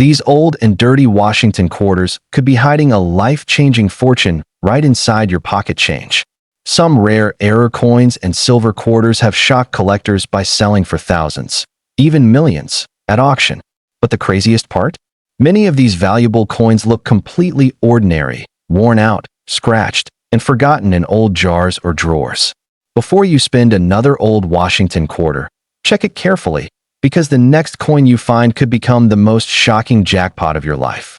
These old and dirty Washington quarters could be hiding a life-changing fortune right inside your pocket change. Some rare error coins and silver quarters have shocked collectors by selling for thousands, even millions, at auction. But the craziest part? Many of these valuable coins look completely ordinary, worn out, scratched, and forgotten in old jars or drawers. Before you spend another old Washington quarter, check it carefully, because the next coin you find could become the most shocking jackpot of your life.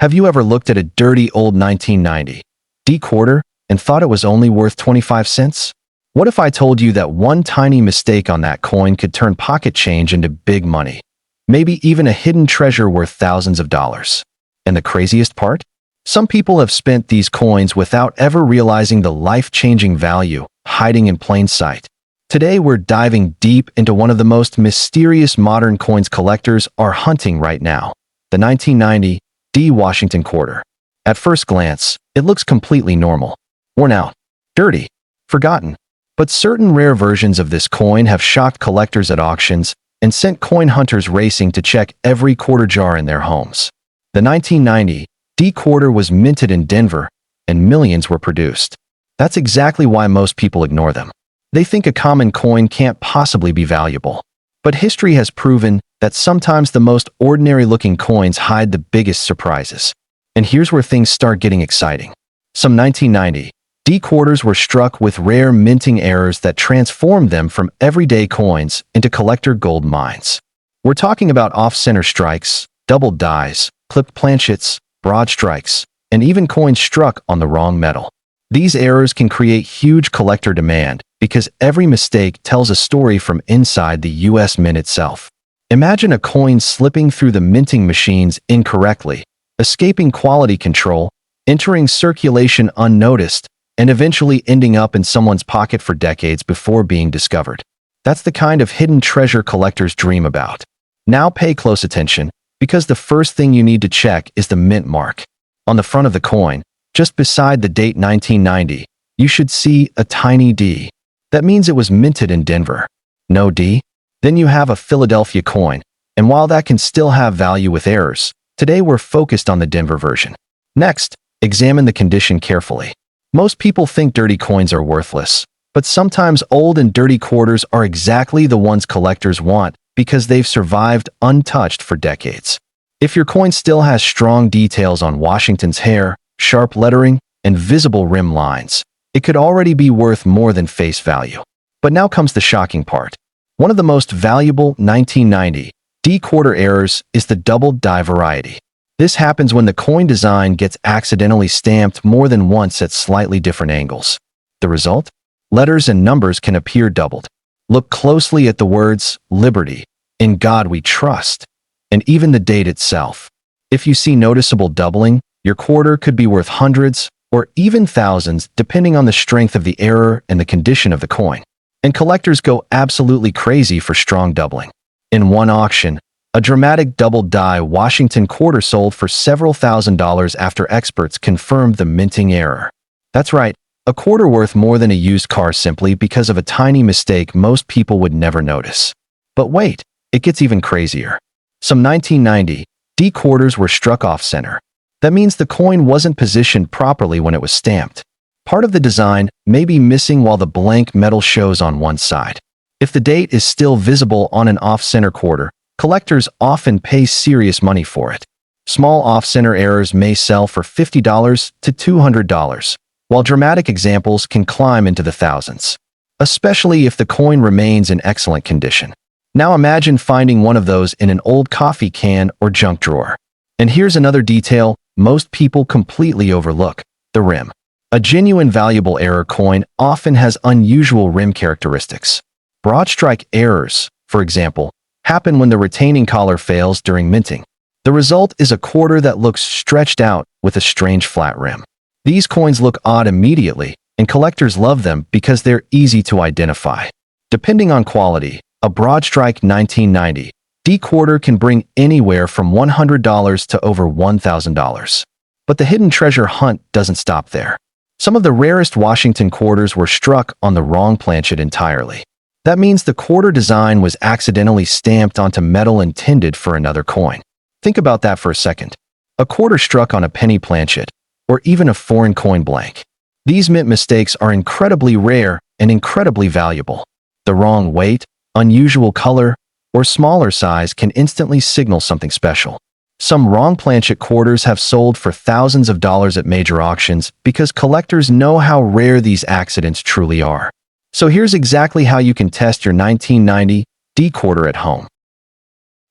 Have you ever looked at a dirty old 1990 D quarter and thought it was only worth 25 cents? What if I told you that one tiny mistake on that coin could turn pocket change into big money? Maybe even a hidden treasure worth thousands of dollars. And the craziest part? Some people have spent these coins without ever realizing the life-changing value hiding in plain sight. Today we're diving deep into one of the most mysterious modern coins collectors are hunting right now, the 1990 D Washington quarter. At first glance, it looks completely normal, worn out, dirty, forgotten. But certain rare versions of this coin have shocked collectors at auctions and sent coin hunters racing to check every quarter jar in their homes. The 1990 D quarter was minted in Denver, and millions were produced. That's exactly why most people ignore them. They think a common coin can't possibly be valuable. But history has proven that sometimes the most ordinary-looking coins hide the biggest surprises. And here's where things start getting exciting. Some 1990 D quarters were struck with rare minting errors that transformed them from everyday coins into collector gold mines. We're talking about off-center strikes, double dies, clipped planchets, broad strikes, and even coins struck on the wrong metal. These errors can create huge collector demand because every mistake tells a story from inside the U.S. Mint itself. Imagine a coin slipping through the minting machines incorrectly, escaping quality control, entering circulation unnoticed, and eventually ending up in someone's pocket for decades before being discovered. That's the kind of hidden treasure collectors dream about. Now pay close attention, because the first thing you need to check is the mint mark. On the front of the coin, just beside the date 1990, you should see a tiny D. That means it was minted in Denver. No D? Then you have a Philadelphia coin, and while that can still have value with errors, today we're focused on the Denver version. Next, examine the condition carefully. Most people think dirty coins are worthless, but sometimes old and dirty quarters are exactly the ones collectors want because they've survived untouched for decades. If your coin still has strong details on Washington's hair, sharp lettering, and visible rim lines, it could already be worth more than face value. But now comes the shocking part. One of the most valuable 1990 D quarter errors is the double die variety. This happens when the coin design gets accidentally stamped more than once at slightly different angles. The result? Letters and numbers can appear doubled. Look closely at the words Liberty, In God We Trust, and even the date itself. If you see noticeable doubling, your quarter could be worth hundreds or even thousands depending on the strength of the error and the condition of the coin. And collectors go absolutely crazy for strong doubling. In one auction, a dramatic double die Washington quarter sold for several $1,000s after experts confirmed the minting error. That's right, a quarter worth more than a used car simply because of a tiny mistake most people would never notice. But wait, it gets even crazier. Some 1990 D quarters were struck off-center. That means the coin wasn't positioned properly when it was stamped. Part of the design may be missing while the blank metal shows on one side. If the date is still visible on an off-center quarter, collectors often pay serious money for it. Small off-center errors may sell for $50 to $200, while dramatic examples can climb into the thousands, especially if the coin remains in excellent condition. Now imagine finding one of those in an old coffee can or junk drawer. And here's another detail most people completely overlook: the rim. A genuine valuable error coin often has unusual rim characteristics. Broad strike errors, for example, happen when the retaining collar fails during minting. The result is a quarter that looks stretched out with a strange flat rim. These coins look odd immediately, and collectors love them because they're easy to identify. Depending on quality, a broad strike 1990 D quarter can bring anywhere from $100 to over $1,000. But the hidden treasure hunt doesn't stop there. Some of the rarest Washington quarters were struck on the wrong planchet entirely. That means the quarter design was accidentally stamped onto metal intended for another coin. Think about that for a second. A quarter struck on a penny planchet, or even a foreign coin blank. These mint mistakes are incredibly rare and incredibly valuable. The wrong weight, unusual color, or smaller size can instantly signal something special. Some wrong planchet quarters have sold for thousands of dollars at major auctions because collectors know how rare these accidents truly are. So here's exactly how you can test your 1990 D quarter at home.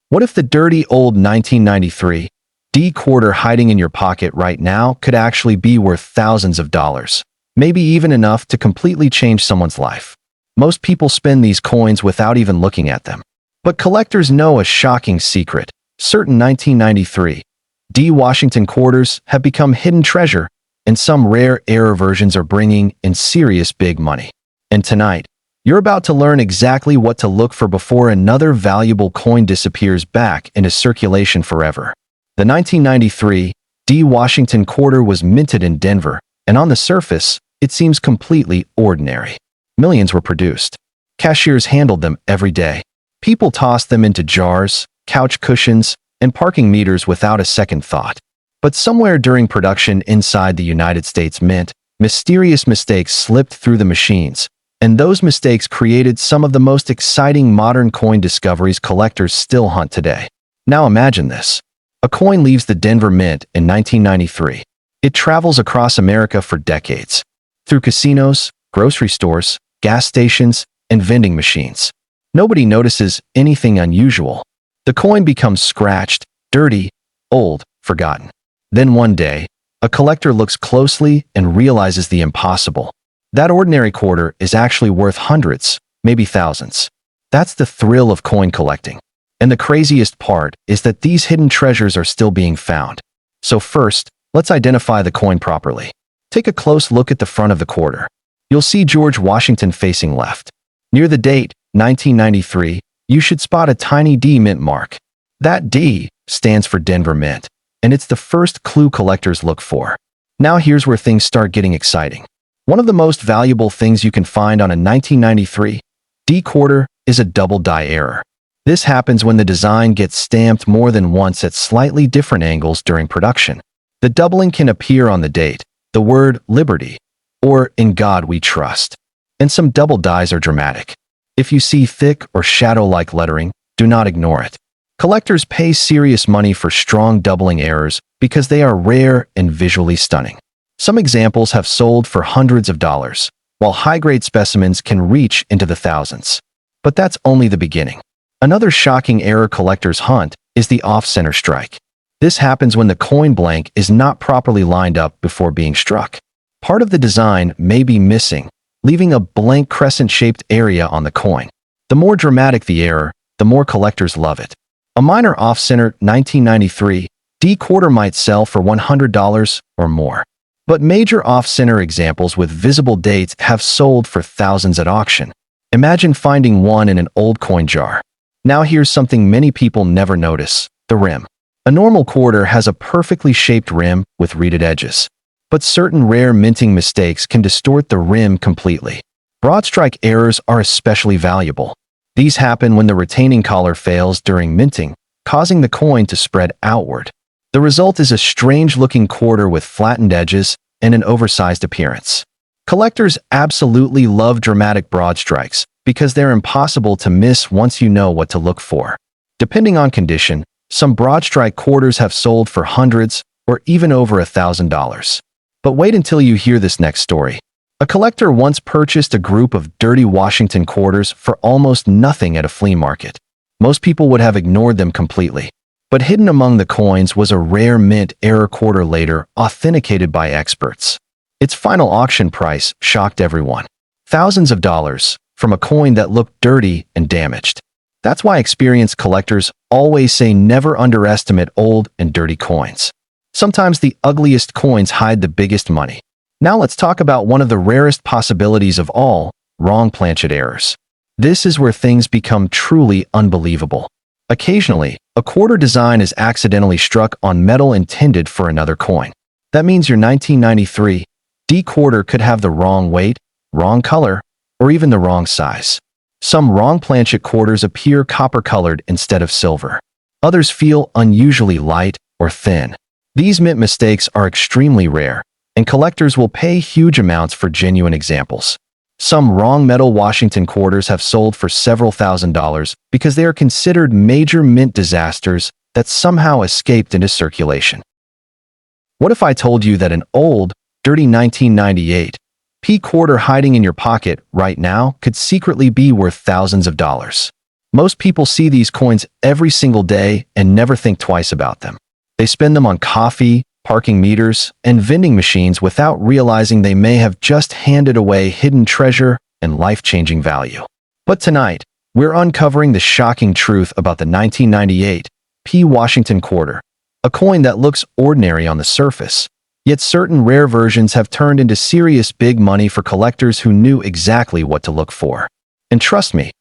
What if the dirty old 1993 D quarter hiding in your pocket right now could actually be worth thousands of dollars, maybe even enough to completely change someone's life? Most people spend these coins without even looking at them. But collectors know a shocking secret. Certain 1993 D Washington quarters have become hidden treasure, and some rare error versions are bringing in serious big money. And tonight, you're about to learn exactly what to look for before another valuable coin disappears back into circulation forever. The 1993 D Washington quarter was minted in Denver, and on the surface, it seems completely ordinary. Millions were produced. Cashiers handled them every day. People tossed them into jars, couch cushions, and parking meters without a second thought. But somewhere during production inside the United States Mint, mysterious mistakes slipped through the machines, and those mistakes created some of the most exciting modern coin discoveries collectors still hunt today. Now imagine this. A coin leaves the Denver Mint in 1993. It travels across America for decades, through casinos, grocery stores, gas stations, and vending machines. Nobody notices anything unusual. The coin becomes scratched, dirty, old, forgotten. Then one day, a collector looks closely and realizes the impossible. That ordinary quarter is actually worth hundreds, maybe thousands. That's the thrill of coin collecting. And the craziest part is that these hidden treasures are still being found. So first, let's identify the coin properly. Take a close look at the front of the quarter. You'll see George Washington facing left. Near the date, 1993, you should spot a tiny D mint mark. That D stands for Denver Mint, and it's the first clue collectors look for. Now here's where things start getting exciting. One of the most valuable things you can find on a 1993 D quarter is a double die error. This happens when the design gets stamped more than once at slightly different angles during production. The doubling can appear on the date, the word Liberty, or In God We Trust. And some double dies are dramatic. If you see thick or shadow-like lettering, do not ignore it. Collectors pay serious money for strong doubling errors because they are rare and visually stunning. Some examples have sold for hundreds of dollars, while high-grade specimens can reach into the thousands. But that's only the beginning. Another shocking error collectors hunt is the off-center strike. This happens when the coin blank is not properly lined up before being struck. Part of the design may be missing, leaving a blank crescent-shaped area on the coin. The more dramatic the error, the more collectors love it. A minor off-center 1993 D quarter might sell for $100 or more. But major off-center examples with visible dates have sold for thousands at auction. Imagine finding one in an old coin jar. Now here's something many people never notice: the rim. A normal quarter has a perfectly shaped rim with reeded edges. But certain rare minting mistakes can distort the rim completely. Broad strike errors are especially valuable. These happen when the retaining collar fails during minting, causing the coin to spread outward. The result is a strange-looking quarter with flattened edges and an oversized appearance. Collectors absolutely love dramatic broad strikes because they're impossible to miss once you know what to look for. Depending on condition, some broad strike quarters have sold for hundreds or even over $1,000. But wait until you hear this next story. A collector once purchased a group of dirty Washington quarters for almost nothing at a flea market. Most people would have ignored them completely. But hidden among the coins was a rare mint error quarter later authenticated by experts. Its final auction price shocked everyone. Thousands of dollars from a coin that looked dirty and damaged. That's why experienced collectors always say never underestimate old and dirty coins. Sometimes the ugliest coins hide the biggest money. Now let's talk about one of the rarest possibilities of all: wrong planchet errors. This is where things become truly unbelievable. Occasionally, a quarter design is accidentally struck on metal intended for another coin. That means your 1993 D quarter could have the wrong weight, wrong color, or even the wrong size. Some wrong planchet quarters appear copper-colored instead of silver. Others feel unusually light or thin. These mint mistakes are extremely rare, and collectors will pay huge amounts for genuine examples. Some wrong metal Washington quarters have sold for several $1,000s because they are considered major mint disasters that somehow escaped into circulation. What if I told you that an old, dirty 1998 P quarter hiding in your pocket right now could secretly be worth thousands of dollars? Most people see these coins every single day and never think twice about them. They spend them on coffee, parking meters, and vending machines without realizing they may have just handed away hidden treasure and life-changing value. But tonight, we're uncovering the shocking truth about the 1998 P Washington quarter, a coin that looks ordinary on the surface, yet certain rare versions have turned into serious big money for collectors who knew exactly what to look for. And trust me,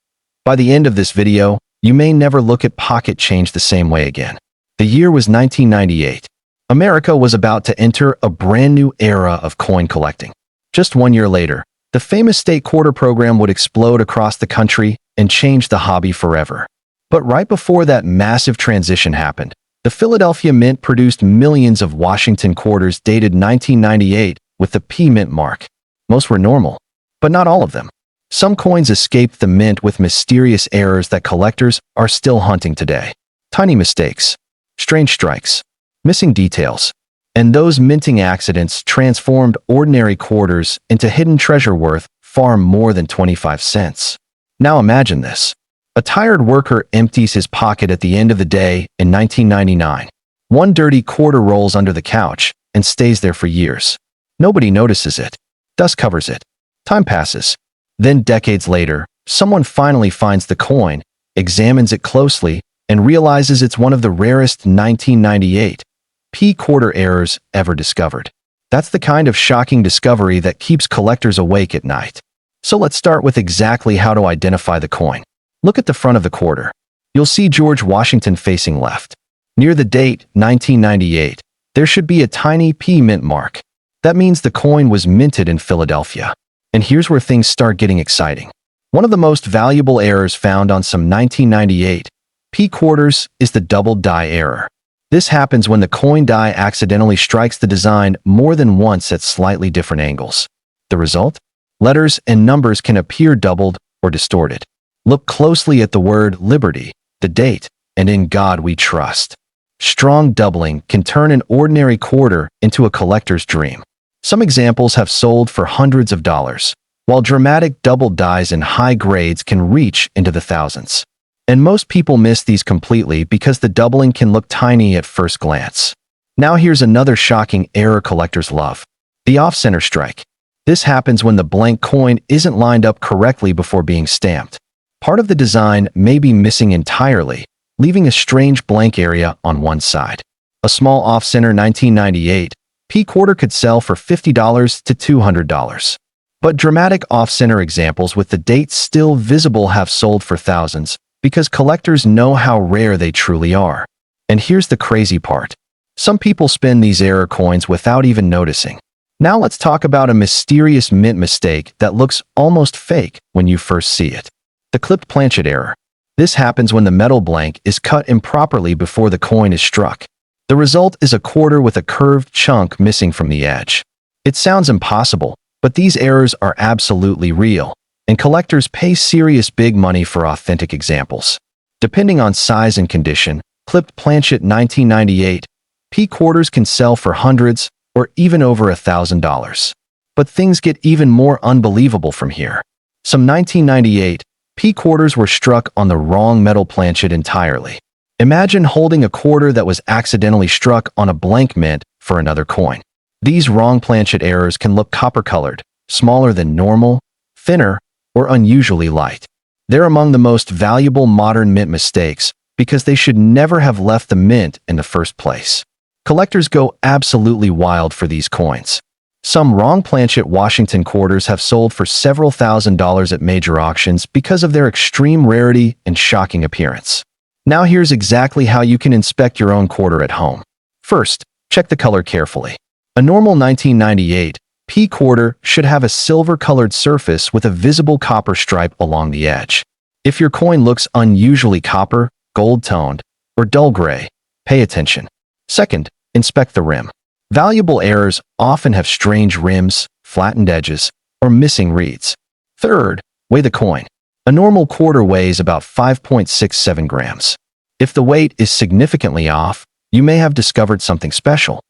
by the end of this video, you may never look at pocket change the same way again. The year was 1998. America was about to enter a brand new era of coin collecting. Just 1 year later, the famous state quarter program would explode across the country and change the hobby forever. But right before that massive transition happened, the Philadelphia Mint produced millions of Washington quarters dated 1998 with the P Mint mark. Most were normal, but not all of them. Some coins escaped the mint with mysterious errors that collectors are still hunting today. Tiny mistakes, strange strikes, missing details, and those minting accidents transformed ordinary quarters into hidden treasure worth far more than 25 cents. Now imagine this. A tired worker empties his pocket at the end of the day in 1999. One dirty quarter rolls under the couch and stays there for years. Nobody notices it. Dust covers it. Time passes. Then decades later, someone finally finds the coin, examines it closely, and realizes it's one of the rarest 1998 P quarter errors ever discovered. That's the kind of shocking discovery that keeps collectors awake at night. So let's start with exactly how to identify the coin. Look at the front of the quarter. You'll see George Washington facing left. Near the date, 1998, there should be a tiny P mint mark. That means the coin was minted in Philadelphia. And here's where things start getting exciting. One of the most valuable errors found on some 1998 P quarters is the double die error. This happens when the coin die accidentally strikes the design more than once at slightly different angles. The result? Letters and numbers can appear doubled or distorted. Look closely at the word Liberty, the date, and In God We Trust. Strong doubling can turn an ordinary quarter into a collector's dream. Some examples have sold for hundreds of dollars, while dramatic double dies in high grades can reach into the thousands. And most people miss these completely because the doubling can look tiny at first glance. Now here's another shocking error collectors love. The off-center strike. This happens when the blank coin isn't lined up correctly before being stamped. Part of the design may be missing entirely, leaving a strange blank area on one side. A small off-center 1998 P quarter could sell for $50 to $200. But dramatic off-center examples with the date still visible have sold for thousands because collectors know how rare they truly are. And here's the crazy part. Some people spend these error coins without even noticing. Now let's talk about a mysterious mint mistake that looks almost fake when you first see it. The clipped planchet error. This happens when the metal blank is cut improperly before the coin is struck. The result is a quarter with a curved chunk missing from the edge. It sounds impossible, but these errors are absolutely real, and collectors pay serious big money for authentic examples. Depending on size and condition, clipped planchet 1998 P quarters can sell for hundreds or even over $1,000. But things get even more unbelievable from here. Some 1998 P quarters were struck on the wrong metal planchet entirely. Imagine holding a quarter that was accidentally struck on a blank mint for another coin. These wrong planchet errors can look copper-colored, smaller than normal, thinner, or unusually light. They're among the most valuable modern mint mistakes because they should never have left the mint in the first place. Collectors go absolutely wild for these coins. Some wrong planchet Washington quarters have sold for several $1,000s at major auctions because of their extreme rarity and shocking appearance. Now here's exactly how you can inspect your own quarter at home. First, check the color carefully. A normal 1998 P quarter should have a silver-colored surface with a visible copper stripe along the edge. If your coin looks unusually copper, gold-toned, or dull gray. Pay attention. Second, inspect the rim. Valuable errors often have strange rims, flattened edges, or missing reeds. Third, weigh the coin. A normal quarter weighs about 5.67 grams. If the weight is significantly off, you may have discovered something special.